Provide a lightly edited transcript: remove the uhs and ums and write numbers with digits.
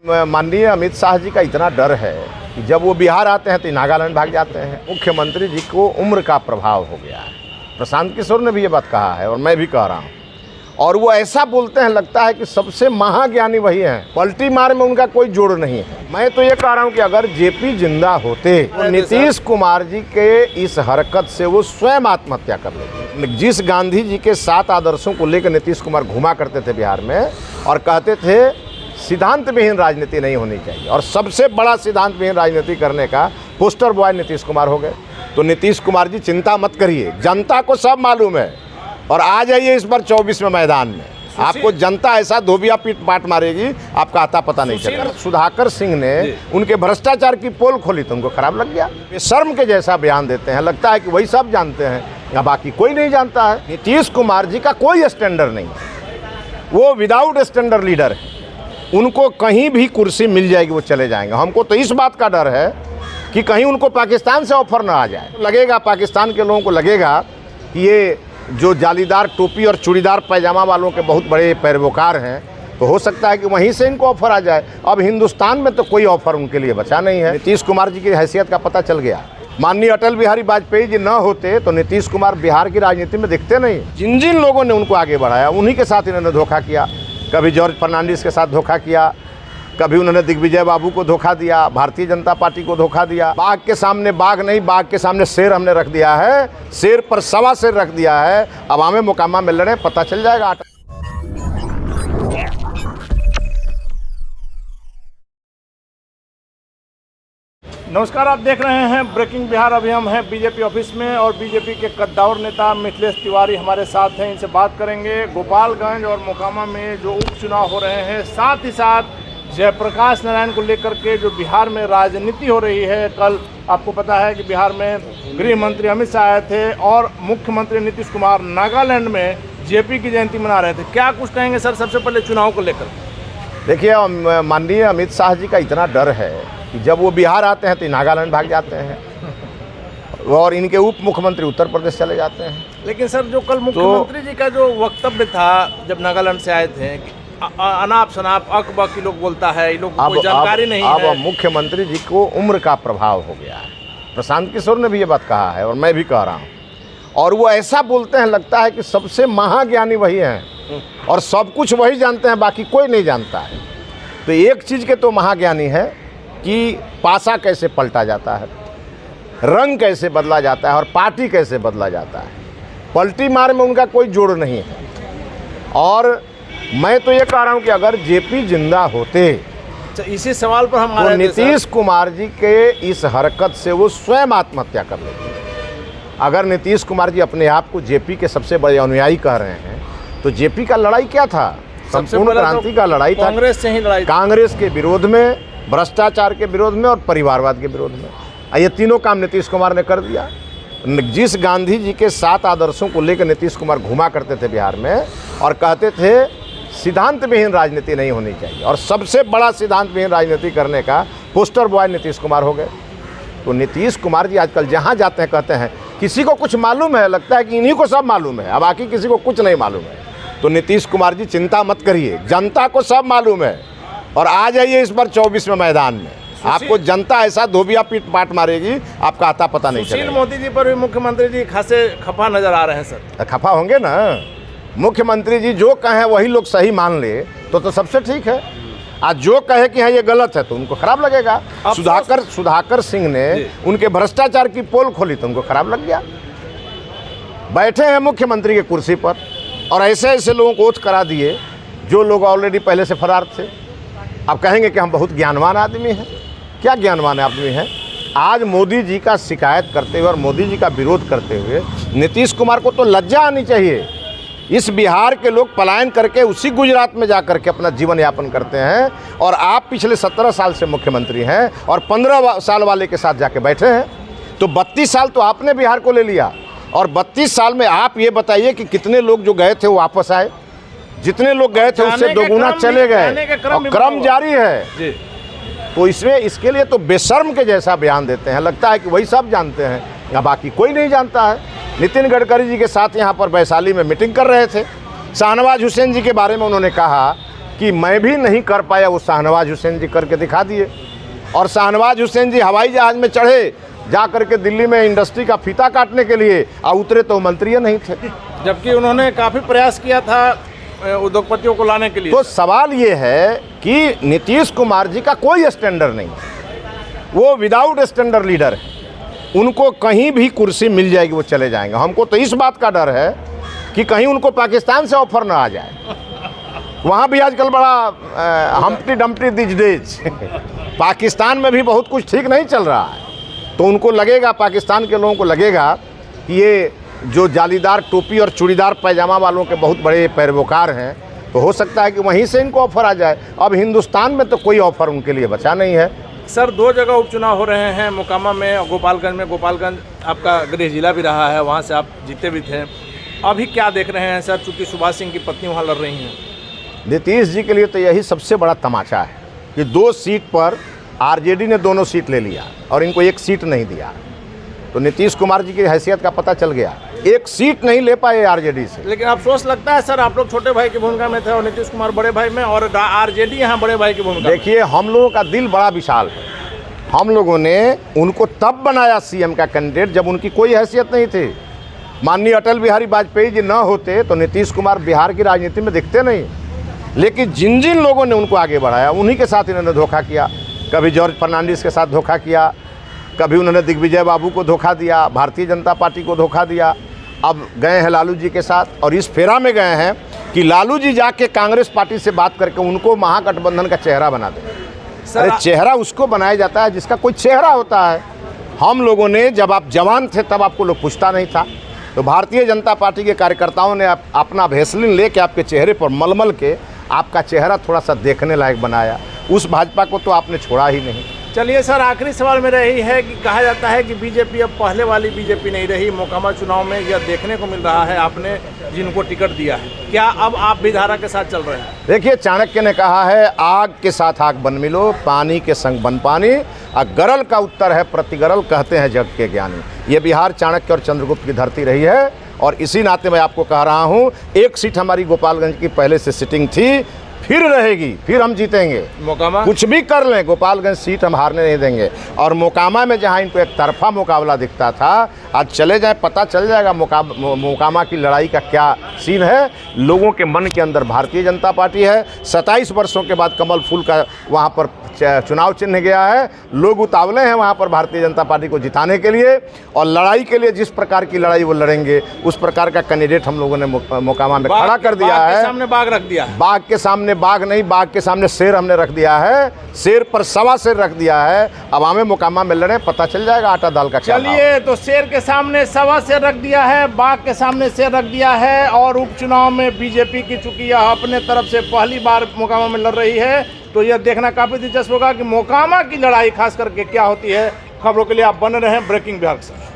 माननीय अमित शाह जी का इतना डर है कि जब वो बिहार आते हैं तो नागालैंड भाग जाते हैं। मुख्यमंत्री जी को उम्र का प्रभाव हो गया है। प्रशांत किशोर ने भी ये बात कहा है और मैं भी कह रहा हूँ। और वो ऐसा बोलते हैं, लगता है कि सबसे महाज्ञानी वही हैं। पलटी मार में उनका कोई जोड़ नहीं है। मैं तो ये कह रहा हूँ कि अगर जेपी जिंदा होते तो नीतीश कुमार जी के इस हरकत से वो स्वयं आत्महत्या कर लेते। जिस गांधी जी के 7 आदर्शों को लेकर नीतीश कुमार घुमा करते थे बिहार में और कहते थे सिद्धांत विहीन राजनीति नहीं होनी चाहिए, और सबसे बड़ा सिद्धांत विहीन राजनीति करने का पोस्टर बॉय नीतीश कुमार हो गए। तो नीतीश कुमार जी चिंता मत करिए, जनता को सब मालूम है। और आ जाइए इस बार 24वें मैदान में, आपको जनता ऐसा धोबिया पीट पाट मारेगी, आपका आता पता नहीं चलेगा। सुधाकर सिंह ने उनके भ्रष्टाचार की पोल खोली तो उनको खराब लग गया। शर्म के जैसा बयान देते हैं, लगता है कि वही सब जानते हैं या बाकी कोई नहीं जानता है। नीतीश कुमार जी का कोई स्टैंडर्ड नहीं, वो विदाउट स्टैंडर्ड लीडर है। उनको कहीं भी कुर्सी मिल जाएगी वो चले जाएंगे। हमको तो इस बात का डर है कि कहीं उनको पाकिस्तान से ऑफर ना आ जाए। लगेगा पाकिस्तान के लोगों को लगेगा कि ये जो जालीदार टोपी और चूड़ीदार पैजामा वालों के बहुत बड़े पैरवकार हैं, तो हो सकता है कि वहीं से इनको ऑफर आ जाए। अब हिंदुस्तान में तो कोई ऑफर उनके लिए बचा नहीं है। नीतीश कुमार जी की हैसियत का पता चल गया। माननीय अटल बिहारी वाजपेयी जी न होते तो नीतीश कुमार बिहार की राजनीति में दिखते नहीं। जिन जिन लोगों ने उनको आगे बढ़ाया उन्हीं के साथ इन्होंने धोखा किया। कभी जॉर्ज फर्नांडिस के साथ धोखा किया, कभी उन्होंने दिग्विजय बाबू को धोखा दिया, भारतीय जनता पार्टी को धोखा दिया। बाघ के सामने बाघ नहीं, बाघ के सामने शेर हमने रख दिया है, शेर पर सवा शेर रख दिया है। अब हमें मुकामा मिल रहे, पता चल जाएगा। नमस्कार, आप देख रहे हैं ब्रेकिंग बिहार। अभी हम हैं बीजेपी ऑफिस में और बीजेपी के कद्दावर नेता मिथिलेश तिवारी हमारे साथ हैं। इनसे बात करेंगे गोपालगंज और मोकामा में जो उपचुनाव हो रहे हैं, साथ ही साथ जयप्रकाश नारायण को लेकर के जो बिहार में राजनीति हो रही है। कल आपको पता है कि बिहार में गृह मंत्री अमित शाह आए थे और मुख्यमंत्री नीतीश कुमार नागालैंड में जेपी की जयंती मना रहे थे। क्या कुछ कहेंगे सर सबसे पहले चुनाव को लेकर? देखिए, माननीय अमित शाह जी का इतना डर है कि जब वो बिहार आते हैं तो नागालैंड भाग जाते हैं और इनके उप मुख्यमंत्री उत्तर प्रदेश चले जाते हैं। लेकिन सर जो कल मुख्यमंत्री जी का जो वक्तव्य था जब नागालैंड से आए थे, अनाप शनाप अक बक की लोग बोलता है, ये लोग कोई जानकारी नहीं है। अब मुख्यमंत्री जी को उम्र का प्रभाव हो गया है। प्रशांत किशोर ने भी ये बात कहा है और मैं भी कह रहा हूँ। और वो ऐसा बोलते हैं, लगता है कि सबसे महाज्ञानी वही हैं और सब कुछ वही जानते हैं, बाकी कोई नहीं जानता है। तो एक चीज़ के तो महाज्ञानी है कि पासा कैसे पलटा जाता है, रंग कैसे बदला जाता है और पार्टी कैसे बदला जाता है। पलटी मार में उनका कोई जोड़ नहीं है। और मैं तो ये कह रहा हूँ कि अगर जेपी जिंदा होते, इसी सवाल पर हम तो नीतीश कुमार जी के इस हरकत से वो स्वयं आत्महत्या कर लेते। अगर नीतीश कुमार जी अपने आप को जेपी के सबसे बड़े अनुयायी कह रहे हैं, तो जेपी का लड़ाई क्या था? संपूर्ण क्रांति का लड़ाई था। कांग्रेस से ही लड़ाई, कांग्रेस के विरोध में, भ्रष्टाचार के विरोध में और परिवारवाद के विरोध में। ये तीनों काम नीतीश कुमार ने कर दिया। जिस गांधी जी के 7 आदर्शों को लेकर नीतीश कुमार घुमा करते थे बिहार में और कहते थे सिद्धांत विहीन राजनीति नहीं होनी चाहिए, और सबसे बड़ा सिद्धांत विहीन राजनीति करने का पोस्टर बॉय नीतीश कुमार हो गए। तो नीतीश कुमार जी आजकल जहाँ जाते हैं कहते हैं किसी को कुछ मालूम है, लगता है कि इन्हीं को सब मालूम है, अब बाकी किसी को कुछ नहीं मालूम है। तो नीतीश कुमार जी चिंता मत करिए, जनता को सब मालूम है। और आ जाइए इस बार 24वें मैदान में, आपको जनता ऐसा धोबिया पीट पाट मारेगी, आपका आता पता नहीं चलेगा। सुशील मोदी जी पर भी मुख्यमंत्री जी खासे खफा नजर आ रहे हैं सर। खफा होंगे ना, मुख्यमंत्री जी जो कहें वही लोग सही मान ले तो सबसे ठीक है। आज जो कहे कि हाँ ये गलत है तो उनको खराब लगेगा। सुधाकर सिंह ने उनके भ्रष्टाचार की पोल खोली तो उनको खराब लग गया। बैठे हैं मुख्यमंत्री के कुर्सी पर और ऐसे ऐसे लोगों को ओथ करा दिए जो लोग ऑलरेडी पहले से फरार थे। अब कहेंगे कि हम बहुत ज्ञानवान आदमी हैं। क्या ज्ञानवान आदमी हैं? आज मोदी जी का शिकायत करते हुए और मोदी जी का विरोध करते हुए नीतीश कुमार को तो लज्जा आनी चाहिए। इस बिहार के लोग पलायन करके उसी गुजरात में जा करके अपना जीवन यापन करते हैं और आप पिछले 17 साल से मुख्यमंत्री हैं और 15 साल वाले के साथ जाके बैठे हैं। तो 32 साल तो आपने बिहार को ले लिया और 32 साल में आप ये बताइए कि कितने लोग जो गए थे वो वापस आए, जितने लोग गए थे उससे दोगुना चले गए, क्रम जारी है। तो इसमें इसके लिए तो बेशर्म के जैसा बयान देते हैं, लगता है कि वही सब जानते हैं या बाकी कोई नहीं जानता है। नितिन गडकरी जी के साथ यहाँ पर वैशाली में मीटिंग कर रहे थे। शाहनवाज हुसैन जी के बारे में उन्होंने कहा कि मैं भी नहीं कर पाया वो शाहनवाज हुसैन जी करके दिखा दिए। और शाहनवाज हुसैन जी हवाई जहाज़ में चढ़े जा करके दिल्ली में इंडस्ट्री का फीता काटने के लिए, और उतरे तो मंत्री नहीं थे, जबकि उन्होंने काफ़ी प्रयास किया था उद्योगपतियों को लाने के लिए। तो सवाल ये है कि नीतीश कुमार जी का कोई स्टैंडर्ड नहीं, वो विदाउट स्टैंडर्ड लीडर है। उनको कहीं भी कुर्सी मिल जाएगी वो चले जाएंगे। हमको तो इस बात का डर है कि कहीं उनको पाकिस्तान से ऑफर ना आ जाए। वहाँ भी आजकल बड़ा Humpty Dumpty this days Pakistan में भी बहुत कुछ ठीक नहीं चल रहा है, तो उनको लगेगा, पाकिस्तान के लोगों को लगेगा कि ये जो जालीदार टोपी और चूड़ीदार पैजामा वालों के बहुत बड़े पैरवकार हैं, तो हो सकता है कि वहीं से इनको ऑफर आ जाए। अब हिंदुस्तान में तो कोई ऑफर उनके लिए बचा नहीं है। सर 2 जगह उपचुनाव हो रहे हैं, मोकामा में और गोपालगंज में। गोपालगंज आपका गृह जिला भी रहा है, वहाँ से आप जीते भी थे। अभी क्या देख रहे हैं सर, चूँकि सुभाष सिंह की पत्नी वहाँ लड़ रही हैं? नीतीश जी के लिए तो यही सबसे बड़ा तमाचा है कि 2 सीट पर आरजेडी ने दोनों सीट ले लिया और इनको 1 सीट नहीं दिया। तो नीतीश कुमार जी की हैसियत का पता चल गया, 1 सीट नहीं ले पाए आरजेडी से। लेकिन अफसोस लगता है सर, आप लोग छोटे भाई की भूमिका में थे और नीतीश कुमार बड़े भाई में, और आरजेडी यहाँ बड़े भाई की भूमिका। देखिए, हम लोगों का दिल बड़ा विशाल है। हम लोगों ने उनको तब बनाया सीएम का कैंडिडेट जब उनकी कोई हैसियत नहीं थी। माननीय अटल बिहारी वाजपेयी जी न होते तो नीतीश कुमार बिहार की राजनीति में दिखते नहीं। लेकिन जिन जिन लोगों ने उनको आगे बढ़ाया, उन्हीं के साथ इन्होंने धोखा किया। कभी जॉर्ज फर्नांडिस के साथ धोखा किया, कभी उन्होंने दिग्विजय बाबू को धोखा दिया, भारतीय जनता पार्टी को धोखा दिया। अब गए हैं लालू जी के साथ, और इस फेरा में गए हैं कि लालू जी जाके कांग्रेस पार्टी से बात करके उनको महागठबंधन का चेहरा बना दें। अरे चेहरा उसको बनाया जाता है जिसका कोई चेहरा होता है। हम लोगों ने, जब आप जवान थे तब आपको लोग पूछता नहीं था, तो भारतीय जनता पार्टी के कार्यकर्ताओं ने अपना भेसलिन लेके आपके चेहरे पर मलमल के आपका चेहरा थोड़ा सा देखने लायक बनाया। उस भाजपा को तो आपने छोड़ा ही नहीं। चलिए सर, आखिरी सवाल मेरा यही है कि कहा जाता है कि बीजेपी अब पहले वाली बीजेपी नहीं रही। मोकामा चुनाव में यह देखने को मिल रहा है, आपने जिनको टिकट दिया है, क्या अब आप भी धारा के साथ चल रहे हैं? देखिए, चाणक्य ने कहा है, आग के साथ आग बन मिलो, पानी के संग बन पानी, और गरल का उत्तर है प्रतिगरल, कहते हैं जग के ज्ञानी। ये बिहार चाणक्य और चंद्रगुप्त की धरती रही है, और इसी नाते मैं आपको कह रहा हूँ, 1 सीट हमारी गोपालगंज की पहले से सिटिंग थी, फिर रहेगी, फिर हम जीतेंगे। मोकामा कुछ भी कर लें, गोपालगंज सीट हम हारने नहीं देंगे। और मोकामा में जहां इनको एक तरफा मुकाबला दिखता था, आज चले जाए, पता चल जाएगा मोकामा की लड़ाई का क्या सीन है। लोगों के मन के अंदर भारतीय जनता पार्टी है। 27 वर्षों के बाद कमल फूल का वहां पर चुनाव चिन्ह गया है। लोग उतावले हैं वहां पर भारतीय जनता पार्टी को जिताने के लिए, और लड़ाई के लिए जिस प्रकार की लड़ाई वो लड़ेंगे, उस प्रकार का कैंडिडेट हम लोगों ने मोकामा में खड़ा कर दिया है। सामने बाघ रख दिया है। बाघ के सामने बाघ नहीं, बाघ के सामने शेर हमने रख दिया है। शेर पर सवा शेर रख दिया है। अब हमें मोकामा में लड़े, पता चल जाएगा आटा दाल का क्या। चलिए, तो शेर के सामने सवा शेर रख दिया है, बाघ के सामने शेर रख दिया है। और उपचुनाव में बीजेपी की चूंकि यह अपने तरफ से पहली बार मोकामा में लड़ रही है, तो यह देखना काफी दिलचस्प होगा कि मोकामा की लड़ाई खास करके क्या होती है। खबरों के लिए आप बने रहें ब्रेकिंग बिहार के साथ।